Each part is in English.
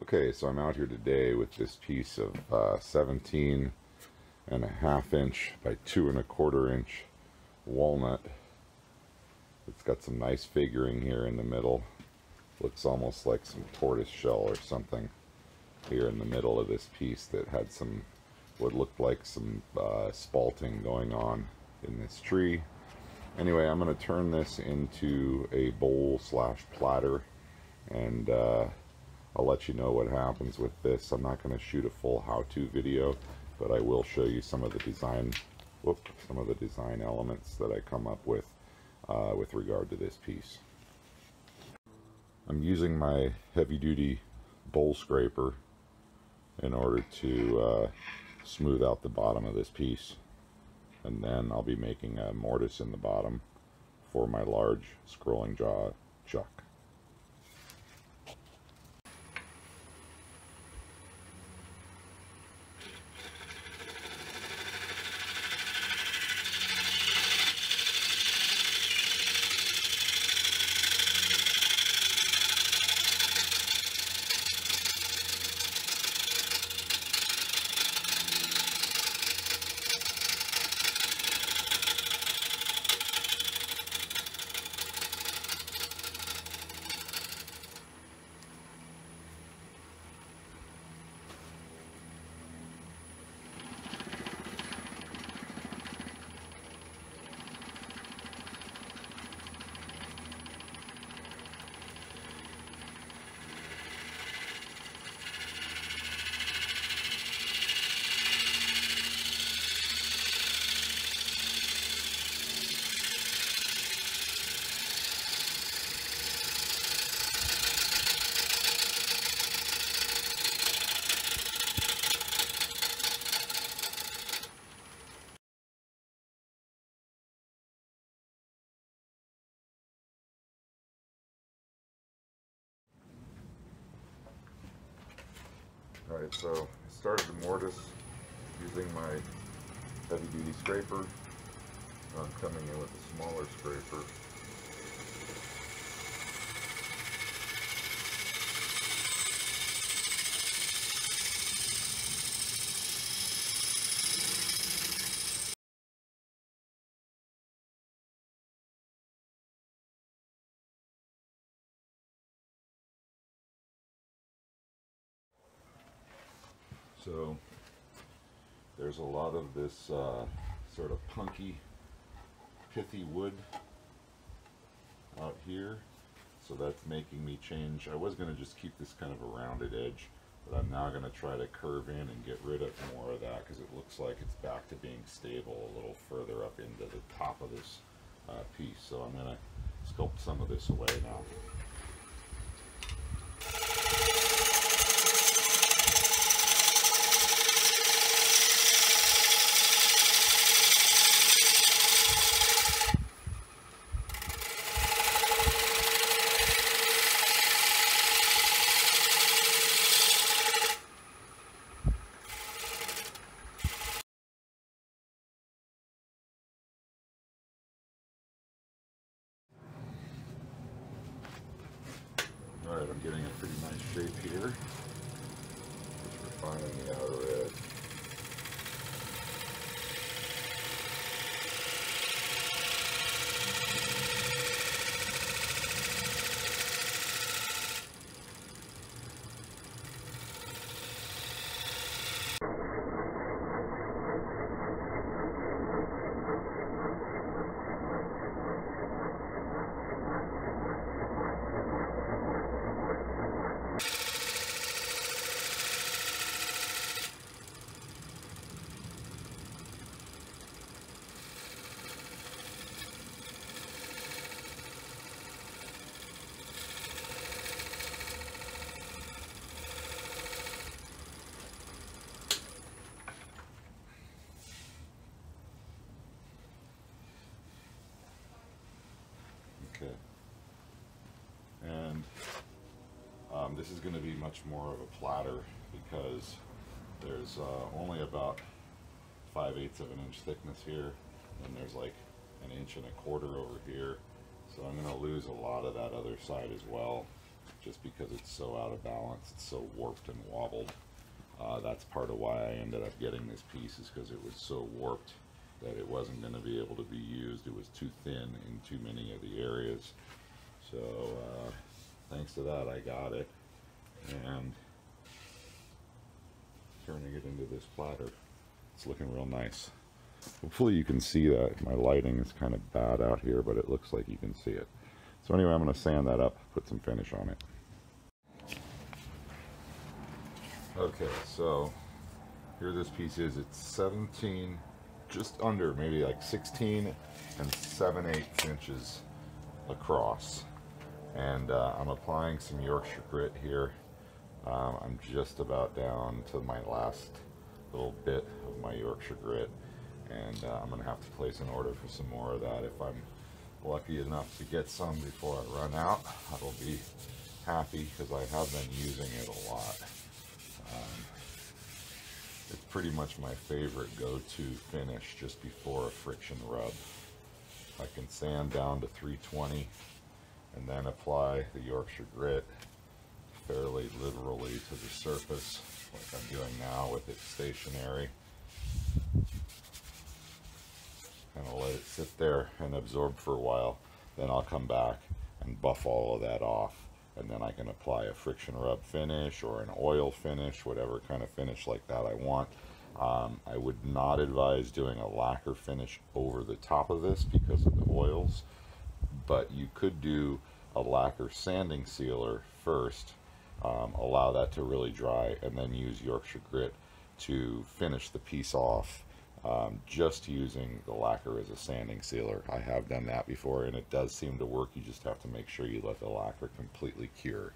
Okay, so I'm out here today with this piece of 17.5 inch by 2.25 inch walnut. It's got some nice figuring here in the middle. Looks almost like some tortoise shell or something here in the middle of this piece that had some, what looked like some spalting going on in this tree. Anyway, I'm going to turn this into a bowl slash platter, and I'll let you know what happens with this. I'm not going to shoot a full how-to video, but I will show you some of the design, some of the design elements that I come up with regard to this piece. I'm using my heavy-duty bowl scraper in order to smooth out the bottom of this piece, and then I'll be making a mortise in the bottom for my large scrolling jaw chuck. Alright, so I started the mortise using my heavy-duty scraper. I'm coming in with a smaller scraper. So there's a lot of this sort of punky, pithy wood out here, so that's making me change. I was going to just keep this kind of a rounded edge, but I'm now going to try to curve in and get rid of more of that because it looks like it's back to being stable a little further up into the top of this piece. So I'm going to sculpt some of this away now. Alright, I'm getting a pretty nice shape here. Just refining the outer edge. Okay, and this is going to be much more of a platter because there's only about 5/8 of an inch thickness here, and there's like 1.25 inches over here, so I'm going to lose a lot of that other side as well. just because it's so out of balance. It's so warped and wobbled. That's part of why I ended up getting this piece, is because it was so warped that it wasn't going to be able to be used. It was too thin in too many of the areas. So thanks to that, I got it, and turning it into this platter. It's looking real nice. Hopefully you can see that. My lighting is kind of bad out here, but it looks like you can see it. So anyway, I'm going to sand that up, put some finish on it. Okay, so here this piece is. It's 17, just under, maybe like 16 and 7/8 inches across. And I'm applying some Yorkshire grit here. I'm just about down to my last little bit of my Yorkshire grit, and I'm going to have to place an order for some more of that. If I'm lucky enough to get some before I run out, I will be happy, because I have been using it a lot. It's pretty much my favorite go-to finish just before a friction rub. I can sand down to 320 and then apply the Yorkshire grit fairly liberally to the surface, like I'm doing now with it stationary. Kind of let it sit there and absorb for a while. Then I'll come back and buff all of that off, and then I can apply a friction rub finish or an oil finish, whatever kind of finish like that I want. I would not advise doing a lacquer finish over the top of this because of the oils, but you could do a lacquer sanding sealer first, allow that to really dry, and then use Yorkshire grit to finish the piece off, just using the lacquer as a sanding sealer. I have done that before, and it does seem to work. You just have to make sure you let the lacquer completely cure.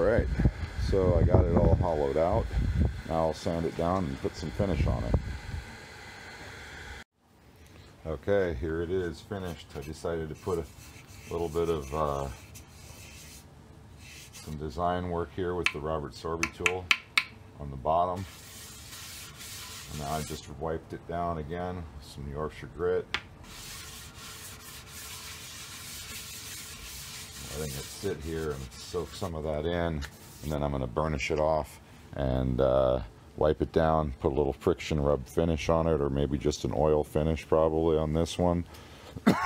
Alright, so I got it all hollowed out. Now I'll sand it down and put some finish on it. Okay, here it is finished. I decided to put a little bit of some design work here with the Robert Sorby tool on the bottom. And now I just wiped it down again with some Yorkshire grit. Letting it sit here and soak some of that in, and then I'm going to burnish it off and wipe it down, put a little friction rub finish on it, or maybe just an oil finish probably on this one.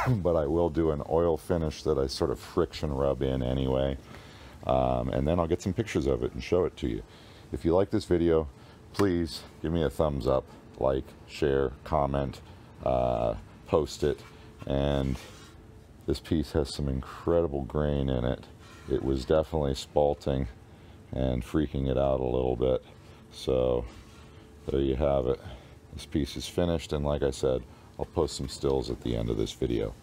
But I will do an oil finish that I sort of friction rub in anyway. And then I'll get some pictures of it and show it to you. If you like this video, please give me a thumbs up, like, share, comment, post it. And this piece has some incredible grain in it. It was definitely spalting and freaking it out a little bit. So there you have it. This piece is finished, and like I said, I'll post some stills at the end of this video.